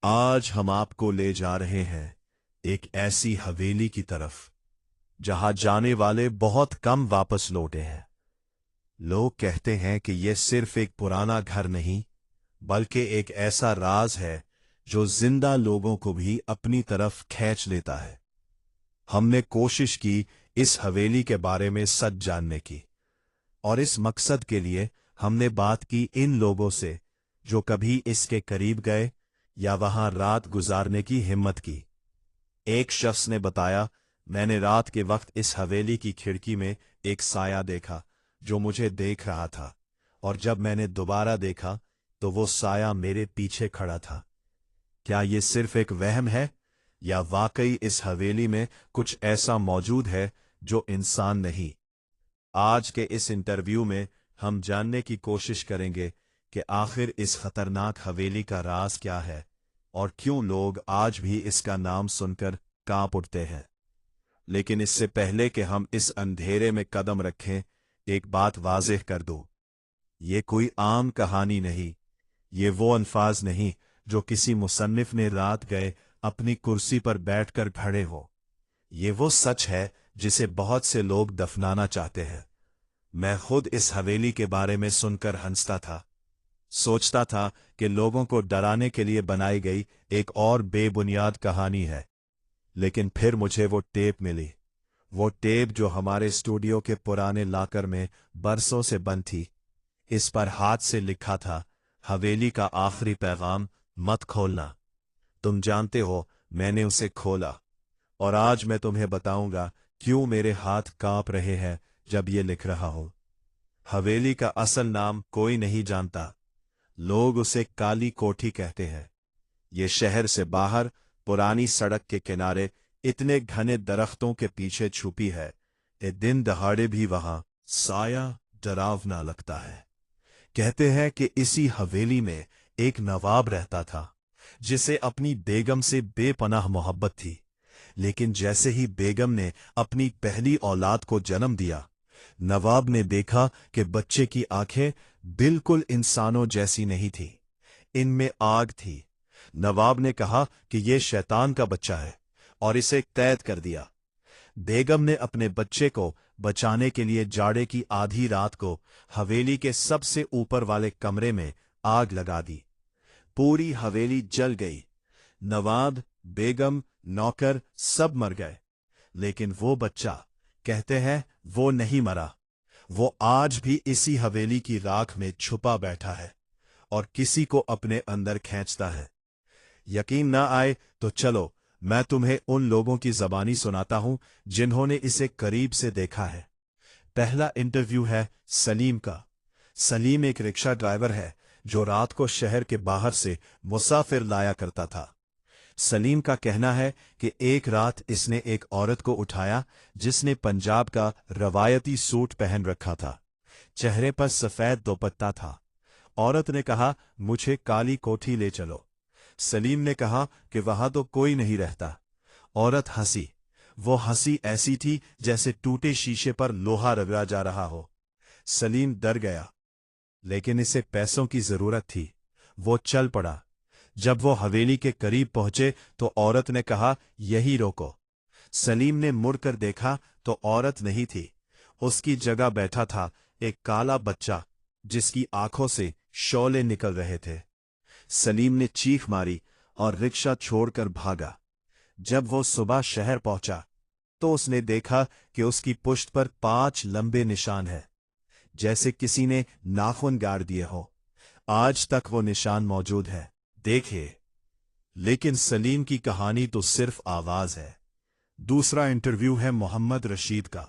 आज हम आपको ले जा रहे हैं एक ऐसी हवेली की तरफ जहां जाने वाले बहुत कम वापस लौटे हैं। लोग कहते हैं कि यह सिर्फ एक पुराना घर नहीं, बल्कि एक ऐसा राज है जो जिंदा लोगों को भी अपनी तरफ खींच लेता है। हमने कोशिश की इस हवेली के बारे में सच जानने की, और इस मकसद के लिए हमने बात की इन लोगों से जो कभी इसके करीब गए या वहां रात गुजारने की हिम्मत की। एक शख्स ने बताया, मैंने रात के वक्त इस हवेली की खिड़की में एक साया देखा जो मुझे देख रहा था, और जब मैंने दोबारा देखा तो वो साया मेरे पीछे खड़ा था। क्या ये सिर्फ एक वहम है, या वाकई इस हवेली में कुछ ऐसा मौजूद है जो इंसान नहीं? आज के इस इंटरव्यू में हम जानने की कोशिश करेंगे कि आखिर इस खतरनाक हवेली का राज क्या है, और क्यों लोग आज भी इसका नाम सुनकर कांप उठते हैं। लेकिन इससे पहले कि हम इस अंधेरे में कदम रखें, एक बात वाज़ेह कर दो। ये कोई आम कहानी नहीं, ये वो अल्फाज नहीं जो किसी मुसन्निफ ने रात गए अपनी कुर्सी पर बैठकर घड़े हो। ये वो सच है जिसे बहुत से लोग दफनाना चाहते हैं। मैं खुद इस हवेली के बारे में सुनकर हंसता था, सोचता था कि लोगों को डराने के लिए बनाई गई एक और बेबुनियाद कहानी है। लेकिन फिर मुझे वो टेप मिली, वो टेप जो हमारे स्टूडियो के पुराने लाकर में बरसों से बंद थी। इस पर हाथ से लिखा था, हवेली का आखिरी पैगाम, मत खोलना। तुम जानते हो, मैंने उसे खोला, और आज मैं तुम्हें बताऊंगा क्यों मेरे हाथ कांप रहे हैं जब ये लिख रहा हूं। हवेली का असल नाम कोई नहीं जानता। लोग उसे काली कोठी कहते हैं। ये शहर से बाहर पुरानी सड़क के किनारे इतने घने दरख्तों के पीछे छुपी है कि दिन दहाड़े भी वहां साया डरावना लगता है। कहते हैं कि इसी हवेली में एक नवाब रहता था जिसे अपनी बेगम से बेपनाह मोहब्बत थी। लेकिन जैसे ही बेगम ने अपनी पहली औलाद को जन्म दिया, नवाब ने देखा कि बच्चे की आंखें बिल्कुल इंसानों जैसी नहीं थी, इनमें आग थी। नवाब ने कहा कि यह शैतान का बच्चा है, और इसे कैद कर दिया। बेगम ने अपने बच्चे को बचाने के लिए जाड़े की आधी रात को हवेली के सबसे ऊपर वाले कमरे में आग लगा दी। पूरी हवेली जल गई। नवाब, बेगम, नौकर सब मर गए। लेकिन वो बच्चा, कहते हैं, वो नहीं मरा। वो आज भी इसी हवेली की राख में छुपा बैठा है और किसी को अपने अंदर खींचता है। यकीन ना आए तो चलो मैं तुम्हें उन लोगों की जबानी सुनाता हूं जिन्होंने इसे करीब से देखा है। पहला इंटरव्यू है सलीम का। सलीम एक रिक्शा ड्राइवर है जो रात को शहर के बाहर से मुसाफिर लाया करता था। सलीम का कहना है कि एक रात इसने एक औरत को उठाया जिसने पंजाब का रवायती सूट पहन रखा था। चेहरे पर सफेद दोपट्टा था। औरत ने कहा, मुझे काली कोठी ले चलो। सलीम ने कहा कि वहां तो कोई नहीं रहता। औरत हंसी। वो हंसी ऐसी थी जैसे टूटे शीशे पर लोहा रगड़ा जा रहा हो। सलीम डर गया, लेकिन इसे पैसों की जरूरत थी। वो चल पड़ा। जब वो हवेली के करीब पहुंचे तो औरत ने कहा, यही रोको। सलीम ने मुड़कर देखा तो औरत नहीं थी। उसकी जगह बैठा था एक काला बच्चा जिसकी आंखों से शौले निकल रहे थे। सलीम ने चीख मारी और रिक्शा छोड़कर भागा। जब वो सुबह शहर पहुंचा तो उसने देखा कि उसकी पुश्त पर 5 लंबे निशान हैं, जैसे किसी ने नाखून गाड़ दिए हो। आज तक वो निशान मौजूद है, देखिए। लेकिन सलीम की कहानी तो सिर्फ आवाज है। दूसरा इंटरव्यू है मोहम्मद रशीद का।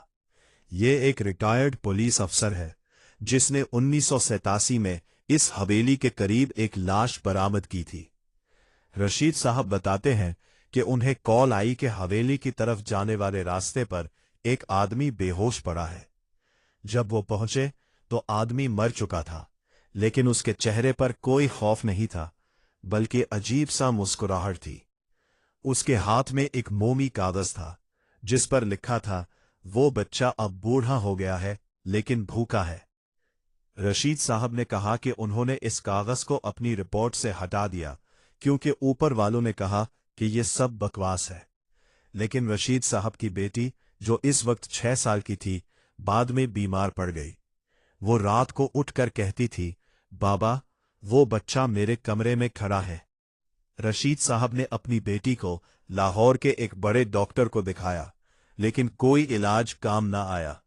ये एक रिटायर्ड पुलिस अफसर है जिसने 1987 में इस हवेली के करीब एक लाश बरामद की थी। रशीद साहब बताते हैं कि उन्हें कॉल आई कि हवेली की तरफ जाने वाले रास्ते पर एक आदमी बेहोश पड़ा है। जब वो पहुंचे तो आदमी मर चुका था, लेकिन उसके चेहरे पर कोई खौफ नहीं था, बल्कि अजीब सा मुस्कुराहट थी। उसके हाथ में एक मोमी कागज था जिस पर लिखा था, वो बच्चा अब बूढ़ा हो गया है लेकिन भूखा है। रशीद साहब ने कहा कि उन्होंने इस कागज को अपनी रिपोर्ट से हटा दिया क्योंकि ऊपर वालों ने कहा कि ये सब बकवास है। लेकिन रशीद साहब की बेटी, जो इस वक्त 6 साल की थी, बाद में बीमार पड़ गई। वो रात को उठकर कहती थी, बाबा, वो बच्चा मेरे कमरे में खड़ा है। रशीद साहब ने अपनी बेटी को लाहौर के एक बड़े डॉक्टर को दिखाया, लेकिन कोई इलाज काम ना आया।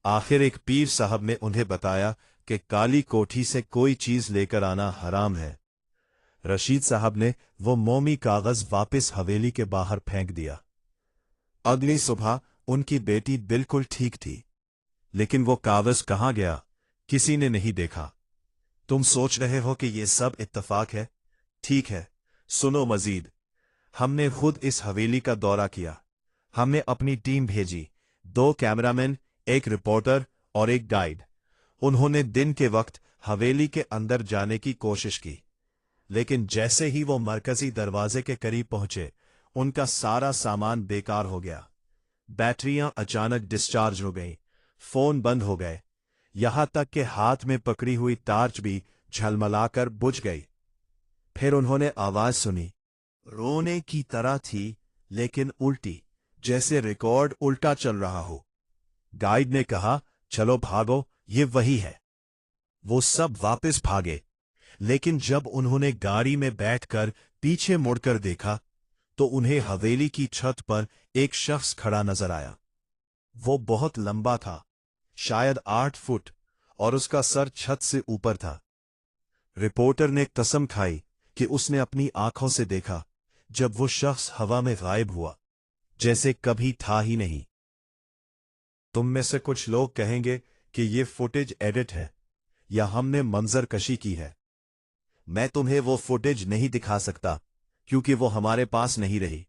आखिर एक पीर साहब ने उन्हें बताया कि काली कोठी से कोई चीज लेकर आना हराम है। रशीद साहब ने वो मोमी कागज वापस हवेली के बाहर फेंक दिया। अगली सुबह उनकी बेटी बिल्कुल ठीक थी, लेकिन वो कागज कहाँ गया, किसी ने नहीं देखा। तुम सोच रहे हो कि ये सब इत्तफाक है? ठीक है, सुनो मजीद। हमने खुद इस हवेली का दौरा किया। हमने अपनी टीम भेजी, 2 कैमरामैन, एक रिपोर्टर और एक गाइड। उन्होंने दिन के वक्त हवेली के अंदर जाने की कोशिश की, लेकिन जैसे ही वो मरकजी दरवाजे के करीब पहुंचे, उनका सारा सामान बेकार हो गया। बैटरियां अचानक डिस्चार्ज हो गईं, फोन बंद हो गए, यहां तक कि हाथ में पकड़ी हुई टार्च भी झलमलाकर बुझ गई। फिर उन्होंने आवाज सुनी, रोने की तरह थी, लेकिन उल्टी, जैसे रिकॉर्ड उल्टा चल रहा हो। गाइड ने कहा, चलो भागो, ये वही है। वो सब वापस भागे, लेकिन जब उन्होंने गाड़ी में बैठकर पीछे मुड़कर देखा, तो उन्हें हवेली की छत पर एक शख्स खड़ा नजर आया। वो बहुत लंबा था, शायद 8 फुट, और उसका सर छत से ऊपर था। रिपोर्टर ने कसम खाई कि उसने अपनी आंखों से देखा जब वो शख्स हवा में गायब हुआ, जैसे कभी था ही नहीं। तुम में से कुछ लोग कहेंगे कि ये फुटेज एडिट है या हमने मंजर कशी की है। मैं तुम्हें वो फुटेज नहीं दिखा सकता, क्योंकि वो हमारे पास नहीं रही।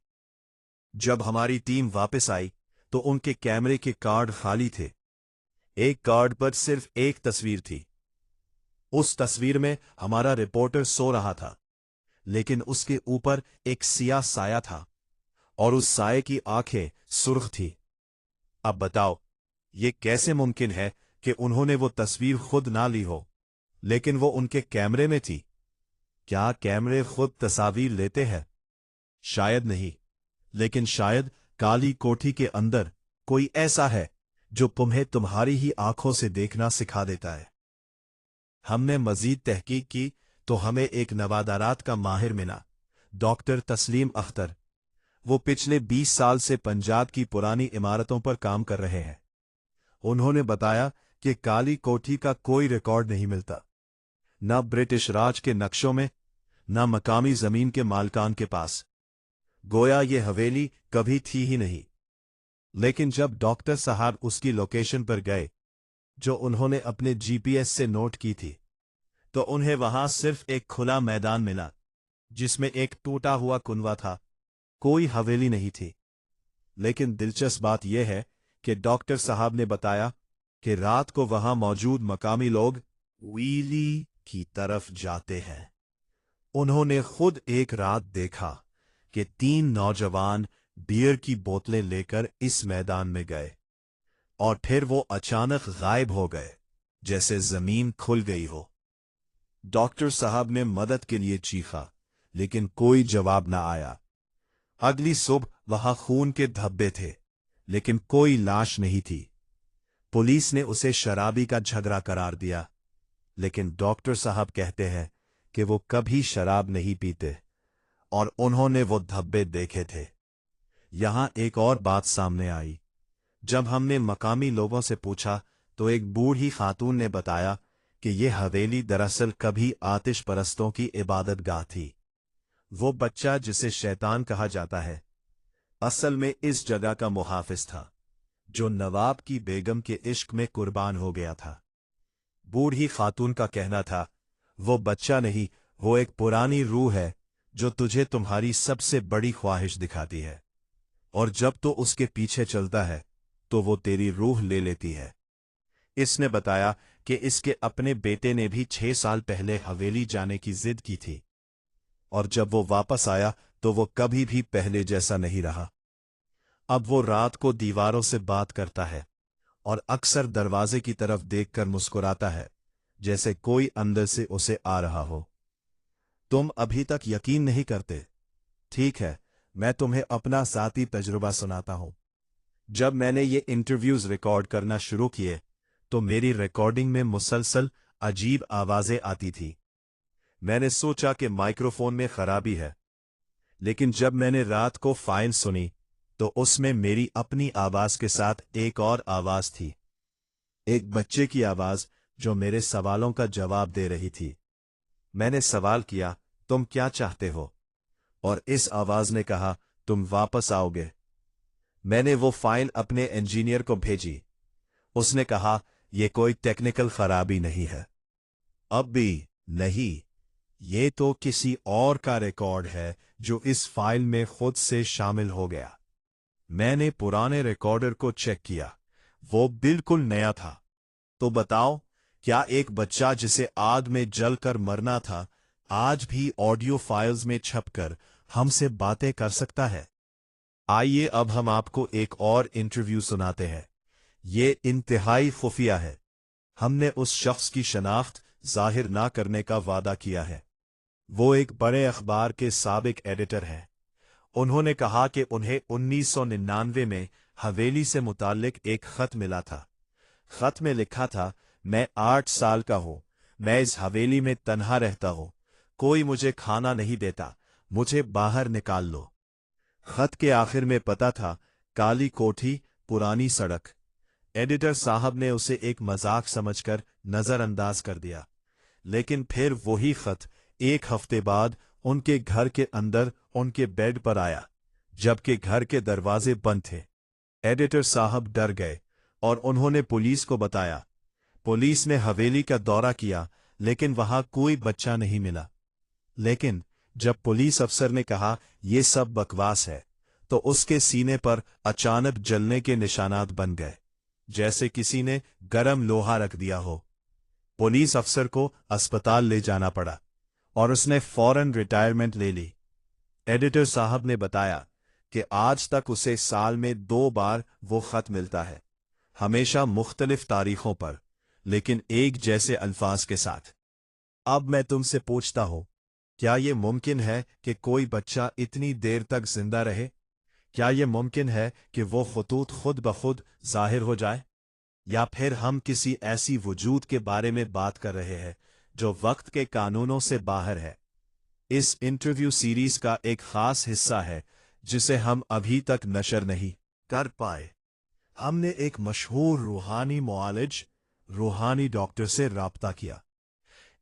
जब हमारी टीम वापस आई तो उनके कैमरे के कार्ड खाली थे। एक कार्ड पर सिर्फ एक तस्वीर थी। उस तस्वीर में हमारा रिपोर्टर सो रहा था, लेकिन उसके ऊपर एक सियाह साया था, और उस साये की आंखें सुर्ख थी। अब बताओ, ये कैसे मुमकिन है कि उन्होंने वो तस्वीर खुद ना ली हो, लेकिन वो उनके कैमरे में थी? क्या कैमरे खुद तस्वीर लेते हैं? शायद नहीं, लेकिन शायद काली कोठी के अंदर कोई ऐसा है जो तुम्हें तुम्हारी ही आंखों से देखना सिखा देता है। हमने मजीद तहकीक की तो हमें एक नवादारात का माहिर मिला, डॉक्टर तस्लीम अख्तर। वो पिछले 20 साल से पंजाब की पुरानी इमारतों पर काम कर रहे हैं। उन्होंने बताया कि काली कोठी का कोई रिकॉर्ड नहीं मिलता, न ब्रिटिश राज के नक्शों में, न मकामी जमीन के मालकान के पास। गोया ये हवेली कभी थी ही नहीं। लेकिन जब डॉक्टर साहब उसकी लोकेशन पर गए, जो उन्होंने अपने जीपीएस से नोट की थी, तो उन्हें वहां सिर्फ एक खुला मैदान मिला, जिसमें एक टूटा हुआ कुनवा था। कोई हवेली नहीं थी। लेकिन दिलचस्प बात यह है कि डॉक्टर साहब ने बताया कि रात को वहां मौजूद मकामी लोग वीली की तरफ जाते हैं। उन्होंने खुद एक रात देखा कि 3 नौजवान बियर की बोतलें लेकर इस मैदान में गए, और फिर वो अचानक गायब हो गए, जैसे जमीन खुल गई हो। डॉक्टर साहब ने मदद के लिए चीखा, लेकिन कोई जवाब ना आया। अगली सुबह वहां खून के धब्बे थे, लेकिन कोई लाश नहीं थी। पुलिस ने उसे शराबी का झगड़ा करार दिया, लेकिन डॉक्टर साहब कहते हैं कि वो कभी शराब नहीं पीते, और उन्होंने वो धब्बे देखे थे। यहां एक और बात सामने आई। जब हमने मकामी लोगों से पूछा तो एक बूढ़ी खातून ने बताया कि यह हवेली दरअसल कभी आतिश परस्तों की इबादत गाह थी। वो बच्चा जिसे शैतान कहा जाता है, असल में इस जगह का मुहाफिज था, जो नवाब की बेगम के इश्क में कुर्बान हो गया था। बूढ़ी खातून का कहना था, वो बच्चा नहीं, वो एक पुरानी रूह है जो तुझे तुम्हारी सबसे बड़ी ख्वाहिश दिखाती है, और जब तो उसके पीछे चलता है तो वो तेरी रूह ले लेती है। इसने बताया कि इसके अपने बेटे ने भी 6 साल पहले हवेली जाने की जिद की थी, और जब वो वापस आया तो वो कभी भी पहले जैसा नहीं रहा। अब वो रात को दीवारों से बात करता है, और अक्सर दरवाजे की तरफ देखकर मुस्कुराता है, जैसे कोई अंदर से उसे आ रहा हो। तुम अभी तक यकीन नहीं करते। ठीक है, मैं तुम्हें अपना ज़ाती तजुर्बा सुनाता हूं। जब मैंने ये इंटरव्यूज रिकॉर्ड करना शुरू किए तो मेरी रिकॉर्डिंग में मुसलसल अजीब आवाजें आती थी। मैंने सोचा कि माइक्रोफोन में खराबी है, लेकिन जब मैंने रात को फाइल सुनी तो उसमें मेरी अपनी आवाज के साथ एक और आवाज थी, एक बच्चे की आवाज जो मेरे सवालों का जवाब दे रही थी। मैंने सवाल किया, तुम क्या चाहते हो? और इस आवाज ने कहा, तुम वापस आओगे। मैंने वो फाइल अपने इंजीनियर को भेजी। उसने कहा, यह कोई टेक्निकल खराबी नहीं है। अब भी नहीं, ये तो किसी और का रिकॉर्ड है जो इस फाइल में खुद से शामिल हो गया। मैंने पुराने रिकॉर्डर को चेक किया, वो बिल्कुल नया था। तो बताओ, क्या एक बच्चा जिसे आग में जलकर मरना था आज भी ऑडियो फाइल्स में छपकर हमसे बातें कर सकता है? आइए अब हम आपको एक और इंटरव्यू सुनाते हैं। ये इंतहाई खुफिया है। हमने उस शख्स की शनाख्त जाहिर ना करने का वादा किया है। वो एक बड़े अखबार के साबिक एडिटर हैं। उन्होंने कहा कि उन्हें 1999 में हवेली से मुताल्लिक एक खत मिला था। खत में लिखा था, मैं 8 साल का हूं, मैं इस हवेली में तन्हा रहता हूं, कोई मुझे खाना नहीं देता, मुझे बाहर निकाल लो। खत के आखिर में पता था, काली कोठी, पुरानी सड़क। एडिटर साहब ने उसे एक मजाक समझकर नजरअंदाज कर दिया, लेकिन फिर वही खत एक हफ्ते बाद उनके घर के अंदर उनके बेड पर आया, जबकि घर के दरवाजे बंद थे। एडिटर साहब डर गए और उन्होंने पुलिस को बताया। पुलिस ने हवेली का दौरा किया, लेकिन वहां कोई बच्चा नहीं मिला। लेकिन जब पुलिस अफसर ने कहा यह सब बकवास है, तो उसके सीने पर अचानक जलने के निशानात बन गए, जैसे किसी ने गरम लोहा रख दिया हो। पुलिस अफसर को अस्पताल ले जाना पड़ा और उसने फौरन रिटायरमेंट ले ली। एडिटर साहब ने बताया कि आज तक उसे साल में 2 बार वो खत मिलता है, हमेशा मुख्तलिफ तारीखों पर, लेकिन एक जैसे अल्फाज के साथ। अब मैं तुमसे पूछता हूं, क्या यह मुमकिन है कि कोई बच्चा इतनी देर तक जिंदा रहे? क्या यह मुमकिन है कि वो खतूत खुद ब खुद जाहिर हो जाए? या फिर हम किसी ऐसी वजूद के बारे में बात कर रहे हैं जो वक्त के कानूनों से बाहर है? इस इंटरव्यू सीरीज का एक खास हिस्सा है जिसे हम अभी तक नशर नहीं कर पाए। हमने एक मशहूर रूहानी मुआलिज, रूहानी डॉक्टर से राब्ता किया।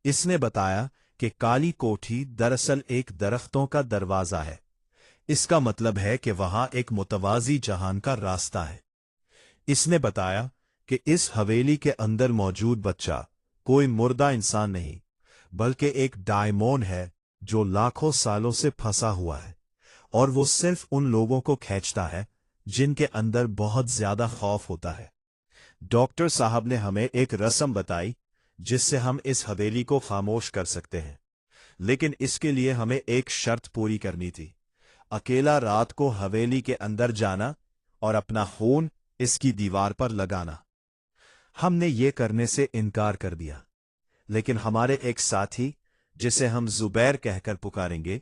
इसने बताया कि काली कोठी दरअसल एक दरख्तों का दरवाजा है। इसका मतलब है कि वहां एक मुतवाजी जहान का रास्ता है। इसने बताया कि इस हवेली के अंदर मौजूद बच्चा कोई मुर्दा इंसान नहीं, बल्कि एक डायमोन है जो लाखों सालों से फंसा हुआ है, और वो सिर्फ उन लोगों को खींचता है जिनके अंदर बहुत ज्यादा खौफ होता है। डॉक्टर साहब ने हमें एक रस्म बताई जिससे हम इस हवेली को खामोश कर सकते हैं, लेकिन इसके लिए हमें एक शर्त पूरी करनी थी, अकेला रात को हवेली के अंदर जाना और अपना खून इसकी दीवार पर लगाना। हमने ये करने से इनकार कर दिया, लेकिन हमारे एक साथी, जिसे हम जुबैर कहकर पुकारेंगे,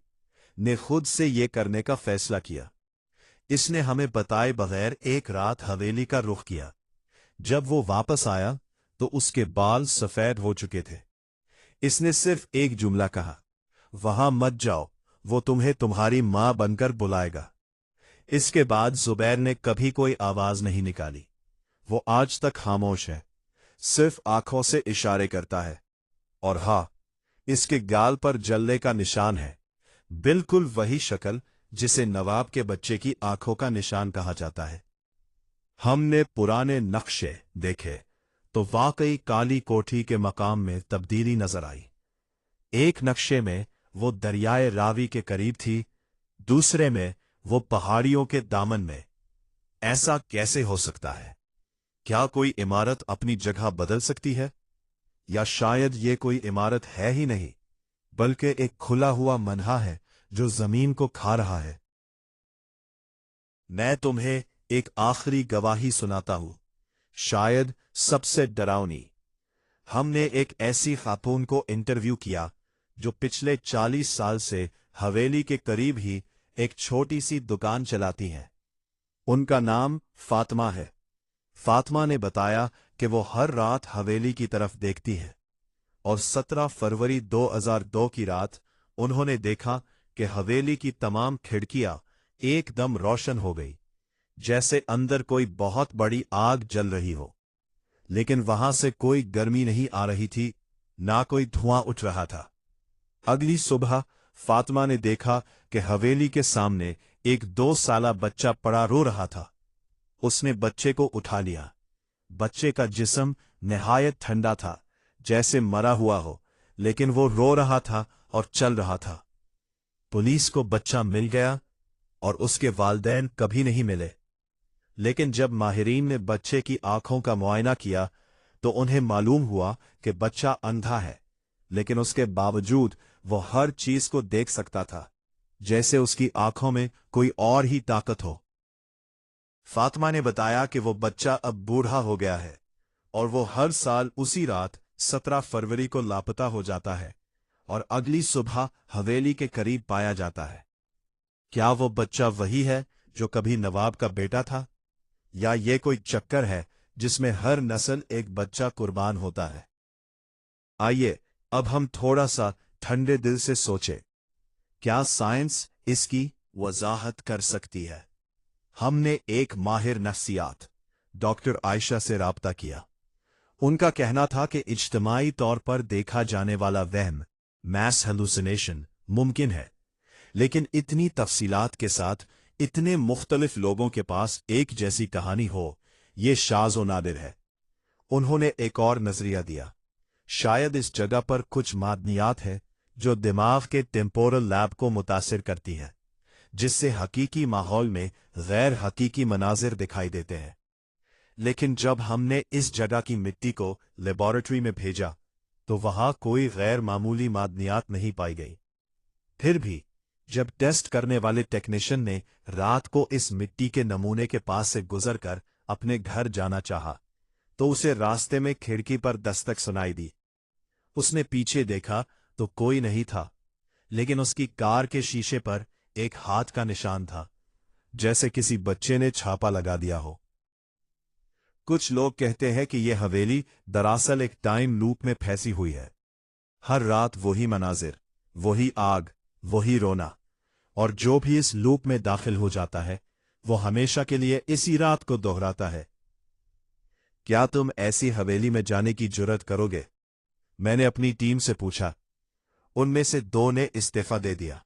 ने खुद से ये करने का फैसला किया। इसने हमें बताए बगैर एक रात हवेली का रुख किया। जब वो वापस आया तो उसके बाल सफेद हो चुके थे। इसने सिर्फ एक जुमला कहा, वहां मत जाओ, वो तुम्हें तुम्हारी मां बनकर बुलाएगा। इसके बाद जुबैर ने कभी कोई आवाज नहीं निकाली। वो आज तक खामोश है, सिर्फ आंखों से इशारे करता है। और हाँ, इसके गाल पर जलने का निशान है, बिल्कुल वही शक्ल जिसे नवाब के बच्चे की आंखों का निशान कहा जाता है। हमने पुराने नक्शे देखे तो वाकई काली कोठी के मकाम में तब्दीली नजर आई। एक नक्शे में वो दरियाए रावी के करीब थी, दूसरे में वो पहाड़ियों के दामन में। ऐसा कैसे हो सकता है? क्या कोई इमारत अपनी जगह बदल सकती है? या शायद ये कोई इमारत है ही नहीं, बल्कि एक खुला हुआ मनहा है जो जमीन को खा रहा है। मैं तुम्हें एक आखिरी गवाही सुनाता हूं, शायद सबसे डरावनी। हमने एक ऐसी खातून को इंटरव्यू किया जो पिछले 40 साल से हवेली के करीब ही एक छोटी सी दुकान चलाती हैं। उनका नाम फातिमा है। फातिमा ने बताया कि वो हर रात हवेली की तरफ देखती है और 17 फरवरी 2002 की रात उन्होंने देखा कि हवेली की तमाम खिड़कियां एकदम रोशन हो गई, जैसे अंदर कोई बहुत बड़ी आग जल रही हो। लेकिन वहां से कोई गर्मी नहीं आ रही थी, ना कोई धुआं उठ रहा था। अगली सुबह फातिमा ने देखा कि हवेली के सामने एक 2 साला बच्चा पड़ा रो रहा था। उसने बच्चे को उठा लिया। बच्चे का जिस्म निहायत ठंडा था, जैसे मरा हुआ हो, लेकिन वो रो रहा था और चल रहा था। पुलिस को बच्चा मिल गया और उसके वालिदैन कभी नहीं मिले। लेकिन जब माहिरीन ने बच्चे की आंखों का मुआयना किया तो उन्हें मालूम हुआ कि बच्चा अंधा है, लेकिन उसके बावजूद वो हर चीज को देख सकता था, जैसे उसकी आंखों में कोई और ही ताकत हो। फातिमा ने बताया कि वो बच्चा अब बूढ़ा हो गया है और वो हर साल उसी रात 17 फरवरी को लापता हो जाता है और अगली सुबह हवेली के करीब पाया जाता है। क्या वो बच्चा वही है जो कभी नवाब का बेटा था, या ये कोई चक्कर है जिसमें हर नस्ल एक बच्चा कुर्बान होता है? आइए अब हम थोड़ा सा ठंडे दिल से सोचें, क्या साइंस इसकी वजाहत कर सकती है? हमने एक माहिर नफ्सियात डॉक्टर आयशा से राब्ता किया। उनका कहना था कि इज्तिमाई तौर पर देखा जाने वाला वहम, मैस हेलुसिनेशन, मुमकिन है, लेकिन इतनी तफसीलात के साथ इतने मुख्तलिफ लोगों के पास एक जैसी कहानी हो, ये शाज़ व नादिर है। उन्होंने एक और नजरिया दिया, शायद इस जगह पर कुछ मादनियात है जो दिमाग के टेम्पोरल लैब को मुतासिर करती हैं, जिससे हकीकी माहौल में गैर हकीकी मनाजिर दिखाई देते हैं। लेकिन जब हमने इस जगह की मिट्टी को लेबोरेटरी में भेजा तो वहां कोई गैर मामूली मादनियात नहीं पाई गई। फिर भी जब टेस्ट करने वाले टेक्नीशियन ने रात को इस मिट्टी के नमूने के पास से गुजरकर अपने घर जाना चाहा, तो उसे रास्ते में खिड़की पर दस्तक सुनाई दी। उसने पीछे देखा तो कोई नहीं था, लेकिन उसकी कार के शीशे पर एक हाथ का निशान था, जैसे किसी बच्चे ने छापा लगा दिया हो। कुछ लोग कहते हैं कि यह हवेली दरअसल एक टाइम लूप में फंसी हुई है। हर रात वही मनाजिर, वही आग, वही रोना, और जो भी इस लूप में दाखिल हो जाता है वो हमेशा के लिए इसी रात को दोहराता है। क्या तुम ऐसी हवेली में जाने की जुर्रत करोगे? मैंने अपनी टीम से पूछा। उनमें से 2 ने इस्तीफा दे दिया।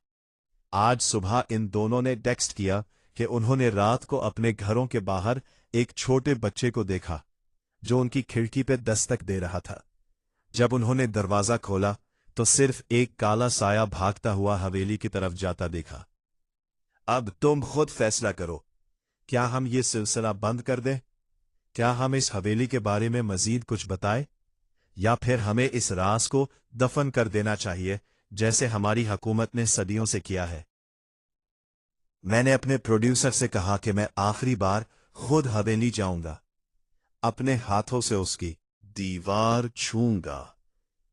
आज सुबह इन दोनों ने टेक्स्ट किया कि उन्होंने रात को अपने घरों के बाहर एक छोटे बच्चे को देखा जो उनकी खिड़की पे दस्तक दे रहा था। जब उन्होंने दरवाजा खोला तो सिर्फ एक काला साया भागता हुआ हवेली की तरफ जाता देखा। अब तुम खुद फैसला करो, क्या हम ये सिलसिला बंद कर दें? क्या हम इस हवेली के बारे में मजीद कुछ बताएं, या फिर हमें इस राज को दफन कर देना चाहिए जैसे हमारी हुकूमत ने सदियों से किया है? मैंने अपने प्रोड्यूसर से कहा कि मैं आखिरी बार खुद हवेली जाऊंगा, अपने हाथों से उसकी दीवार छूंगा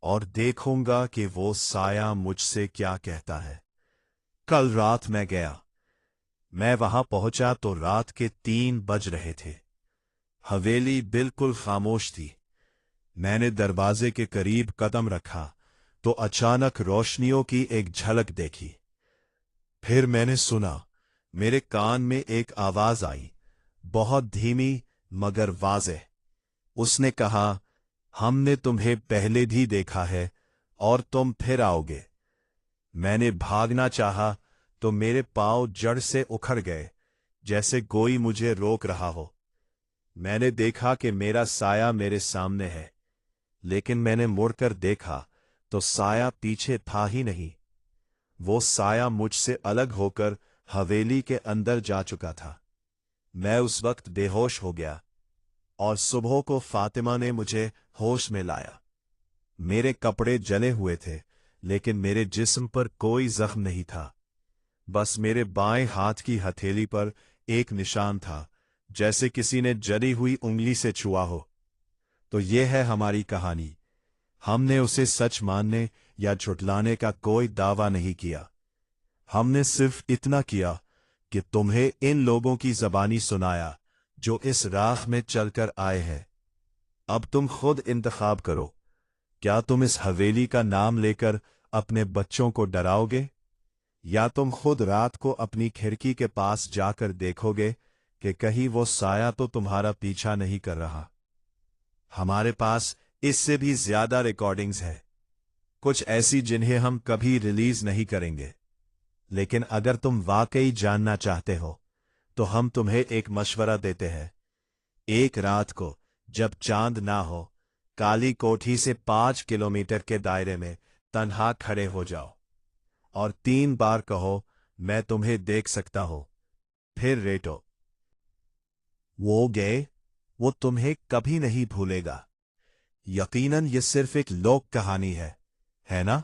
और देखूंगा कि वो साया मुझसे क्या कहता है। कल रात मैं गया। मैं वहां पहुंचा तो रात के 3 बज रहे थे। हवेली बिल्कुल खामोश थी। मैंने दरवाजे के करीब कदम रखा तो अचानक रोशनियों की एक झलक देखी। फिर मैंने सुना, मेरे कान में एक आवाज आई, बहुत धीमी मगर वाज़ेह। उसने कहा, हमने तुम्हें पहले भी देखा है और तुम फिर आओगे। मैंने भागना चाहा तो मेरे पांव जड़ से उखड़ गए, जैसे कोई मुझे रोक रहा हो। मैंने देखा कि मेरा साया मेरे सामने है, लेकिन मैंने मुड़कर देखा तो साया पीछे था ही नहीं। वो साया मुझसे अलग होकर हवेली के अंदर जा चुका था। मैं उस वक्त बेहोश हो गया और सुबह को फातिमा ने मुझे होश में लाया। मेरे कपड़े जले हुए थे, लेकिन मेरे जिस्म पर कोई जख्म नहीं था। बस मेरे बाएं हाथ की हथेली पर एक निशान था, जैसे किसी ने जली हुई उंगली से छुआ हो। तो ये है हमारी कहानी। हमने उसे सच मानने या झुठलाने का कोई दावा नहीं किया। हमने सिर्फ इतना किया कि तुम्हें इन लोगों की ज़बानी सुनाया जो इस राह में चलकर आए हैं। अब तुम खुद इंतखाब करो, क्या तुम इस हवेली का नाम लेकर अपने बच्चों को डराओगे, या तुम खुद रात को अपनी खिड़की के पास जाकर देखोगे कि कहीं वो साया तो तुम्हारा पीछा नहीं कर रहा। हमारे पास इससे भी ज्यादा रिकॉर्डिंग्स हैं, कुछ ऐसी जिन्हें हम कभी रिलीज नहीं करेंगे। लेकिन अगर तुम वाकई जानना चाहते हो तो हम तुम्हें एक मशवरा देते हैं। एक रात को जब चांद ना हो, काली कोठी से 5 किलोमीटर के दायरे में तन्हा खड़े हो जाओ और 3 बार कहो, मैं तुम्हें देख सकता हूं। फिर रेटो। वो गए, वो तुम्हें कभी नहीं भूलेगा। यकीनन ये सिर्फ एक लोक कहानी है ना?